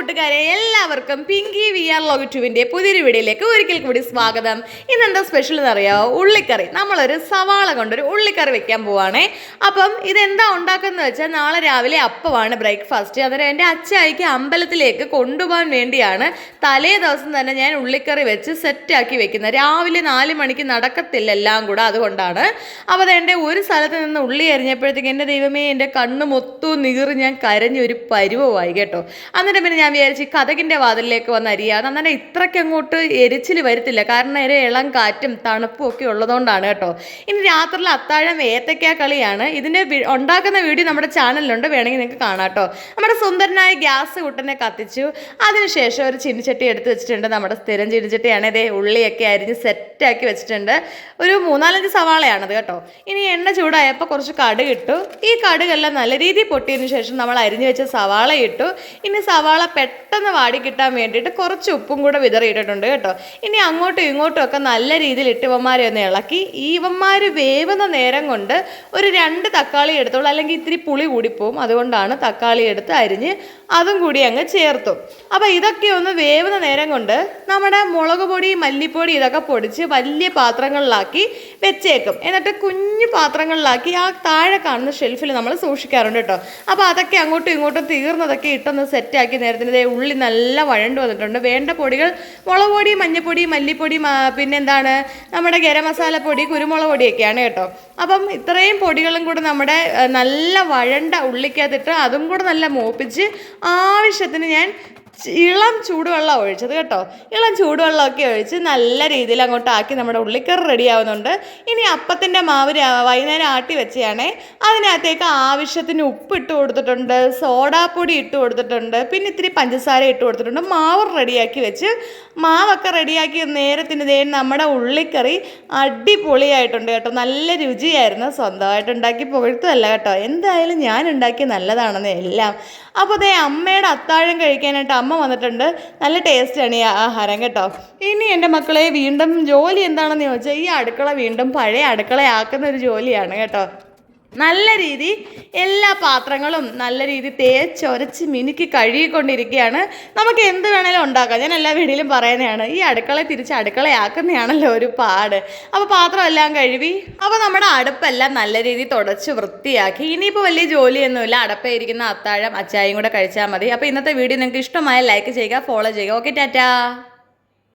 കൂട്ടുകാരെ എല്ലാവർക്കും Pinky V R ലോഗിറ്റുവിൻ്റെ പുതിയൊരു വീഡിയോയിലേക്ക് ഒരിക്കൽ കൂടി സ്വാഗതം. ഇന്നെന്താ സ്പെഷ്യൽ എന്നറിയാമോ? ഉള്ളിക്കറി. നമ്മളൊരു സവാള കൊണ്ടൊരു ഉള്ളിക്കറി വെക്കാൻ പോവാണേ. അപ്പം ഇതെന്താ ഉണ്ടാക്കുന്നത് വെച്ചാൽ നാളെ രാവിലെ അപ്പമാണ് ബ്രേക്ക്ഫാസ്റ്റ്. അന്നേരം എൻ്റെ അച്ചായിക്ക് അമ്പലത്തിലേക്ക് കൊണ്ടുപോകാൻ വേണ്ടിയാണ് തലേ ദിവസം തന്നെ ഞാൻ ഉള്ളിക്കറി വെച്ച് സെറ്റാക്കി വെക്കുന്നത്. രാവിലെ 4 മണിക്ക് നടക്കത്തില്ല എല്ലാം കൂടെ, അതുകൊണ്ടാണ്. അപ്പോൾ അതെൻ്റെ ഒരു സ്ഥലത്ത് നിന്ന് ഉള്ളി അരിഞ്ഞപ്പോഴത്തേക്ക് എൻ്റെ ദൈവമേ, എൻ്റെ കണ്ണ് മൊത്തവും നീറി ഞാൻ കരഞ്ഞൊരു പരുവമായി കേട്ടോ. എന്നിട്ട് പിന്നെ ഞാൻ വിചാരിച്ചു കതകിൻ്റെ വാതിലിലേക്ക് വന്ന് അരിയാതെ. അന്നേരം ഇത്രയ്ക്ക് അങ്ങോട്ട് എരിച്ചിൽ വരത്തില്ല, കാരണം ഒരു ഇളം കാറ്റും തണുപ്പും ഒക്കെ ഉള്ളതുകൊണ്ടാണ് കേട്ടോ. ഇനി രാത്രിയിൽ അത്താഴം ഏത്തയ്ക്ക കളിയാണ്. ഇതിൻ്റെ ഉണ്ടാക്കുന്ന വീഡിയോ നമ്മുടെ ചാനലിലുണ്ട്, വേണമെങ്കിൽ നിങ്ങൾക്ക് കാണാം കേട്ടോ. നമ്മുടെ സുന്ദരനായ ഗ്യാസ് കുട്ടനെ കത്തിച്ചു. അതിനുശേഷം ഒരു ചീനിച്ചട്ടി എടുത്ത് വെച്ചിട്ടുണ്ട്. നമ്മുടെ സ്ഥിരം ചീനിച്ചട്ടിയാണ്. ഇതേ ഉള്ളിയൊക്കെ അരിഞ്ഞ് സെറ്റാക്കി വെച്ചിട്ടുണ്ട്. ഒരു 3-4 സവാളയാണത് കേട്ടോ. ഇനി എണ്ണ ചൂടായപ്പോൾ കുറച്ച് കടുക് ഇട്ടു. ഈ കടുകെല്ലാം നല്ല രീതിയിൽ പൊട്ടിയതിന് ശേഷം നമ്മൾ അരിഞ്ഞു വെച്ച സവാള ഇട്ടു. ഇനി സവാള പെട്ടെന്ന് വാടി കിട്ടാൻ വേണ്ടിയിട്ട് കുറച്ച് ഉപ്പും കൂടെ വിതറിയിട്ടിട്ടുണ്ട് കേട്ടോ. ഇനി അങ്ങോട്ടും ഇങ്ങോട്ടും ഒക്കെ നല്ല രീതിയിൽ ഇട്ട് ഇവന്മാരെ ഒന്ന് ഇളക്കി. ഈ ഇവന്മാർ വേവുന്ന നേരം കൊണ്ട് ഒരു 2 തക്കാളി എടുത്തോളൂ, അല്ലെങ്കിൽ ഇത്തിരി പുളി കൂടിപ്പോവും. അതുകൊണ്ടാണ് തക്കാളി എടുത്ത് അരിഞ്ഞ് അതും കൂടി അങ്ങ് ചേർത്തു. അപ്പോൾ ഇതൊക്കെ ഒന്ന് വേവുന്ന നേരം കൊണ്ട് നമ്മുടെ മുളക് പൊടി, മല്ലിപ്പൊടി ഇതൊക്കെ പൊടിച്ച് വലിയ പാത്രങ്ങളിലാക്കി വെച്ചേക്കും. എന്നിട്ട് കുഞ്ഞു പാത്രങ്ങളിലാക്കി ആ താഴെ കാണുന്ന ഷെൽഫിൽ നമ്മൾ സൂക്ഷിക്കാറുണ്ട് കേട്ടോ. അപ്പോൾ അതൊക്കെ അങ്ങോട്ടും ഇങ്ങോട്ടും തീർന്നതൊക്കെ ഇട്ടൊന്ന് സെറ്റാക്കി നേരത്തിന് ഉള്ളി നല്ല വഴണ്ട് വന്നിട്ടുണ്ട്. വേണ്ട പൊടികൾ മുളക് പൊടി, മഞ്ഞൾപ്പൊടി, മല്ലിപ്പൊടി, പിന്നെന്താണ് നമ്മുടെ ഗരം മസാലപ്പൊടി, കുരുമുളക് പൊടിയൊക്കെയാണ് കേട്ടോ. അപ്പം ഇത്രയും പൊടികളും കൂടെ നമ്മുടെ നല്ല വഴണ്ട ഉള്ളിക്കകത്തിട്ട് അതും കൂടെ നല്ല മൂപ്പിച്ച് ആവശ്യത്തിന് ഞാൻ ഇളം ചൂടുവെള്ളം ഒഴിച്ചത് കേട്ടോ. ഇളം ചൂടുവെള്ളമൊക്കെ ഒഴിച്ച് നല്ല രീതിയിൽ അങ്ങോട്ട് ആക്കി നമ്മുടെ ഉള്ളിക്കറി റെഡി ആവുന്നുണ്ട്. ഇനി അപ്പത്തിൻ്റെ മാവ് വൈകുന്നേരം ആട്ടി വെച്ചാണേ. അതിനകത്തേക്ക് ആവശ്യത്തിന് ഉപ്പ് ഇട്ട് കൊടുത്തിട്ടുണ്ട്, സോഡാപ്പൊടി ഇട്ട് കൊടുത്തിട്ടുണ്ട്, പിന്നെ ഇത്തിരി പഞ്ചസാര ഇട്ട് കൊടുത്തിട്ടുണ്ട്. മാവ് റെഡിയാക്കി വെച്ച് മാവൊക്കെ റെഡിയാക്കി നേരത്തിന് നമ്മുടെ ഉള്ളിക്കറി അടിപൊളിയായിട്ടുണ്ട് കേട്ടോ. നല്ല രുചിയായിരുന്നു. സ്വന്തമായിട്ട് ഉണ്ടാക്കി പുകഴ്ത്തല്ല കേട്ടോ. എന്തായാലും ഞാൻ ഉണ്ടാക്കി നല്ലതാണെന്ന് എല്ലാം. അപ്പോൾ അമ്മയുടെ അത്താഴം കഴിക്കാനായിട്ട് അമ്മ വന്നിട്ടുണ്ട്. നല്ല ടേസ്റ്റാണ് ഈ ആഹാരം കേട്ടോ. ഇനി എൻ്റെ മക്കളെ വീണ്ടും ജോലി എന്താണെന്ന് ചോദിച്ചാൽ ഈ അടുക്കള വീണ്ടും പഴയ അടുക്കളയാക്കുന്ന ഒരു ജോലിയാണ് കേട്ടോ. നല്ല രീതി എല്ലാ പാത്രങ്ങളും നല്ല രീതി തേച്ചൊരച്ച് മിനുക്കി കഴുകിക്കൊണ്ടിരിക്കുകയാണ്. നമുക്ക് എന്ത് വേണേലും ഉണ്ടാക്കാം. ഞാൻ എല്ലാ വീഡിയോയിലും പറയുന്നതാണ്, ഈ അടുക്കള തിരിച്ച് അടുക്കളയാക്കുന്നതാണല്ലോ ഒരു പാട്. അപ്പോൾ പാത്രം എല്ലാം കഴുകി. അപ്പോൾ നമ്മുടെ അടുപ്പെല്ലാം നല്ല രീതിയിൽ തുടച്ച് വൃത്തിയാക്കി. ഇനിയിപ്പോൾ വലിയ ജോലിയൊന്നുമില്ല. അടുപ്പായിരിക്കുന്ന അത്താഴം അച്ചായും കൂടെ കഴിച്ചാൽ മതി. അപ്പോൾ ഇന്നത്തെ വീഡിയോ നിങ്ങൾക്ക് ഇഷ്ടമായ ലൈക്ക് ചെയ്യുക, ഫോളോ ചെയ്യുക. ഓക്കെ, ടാറ്റാ.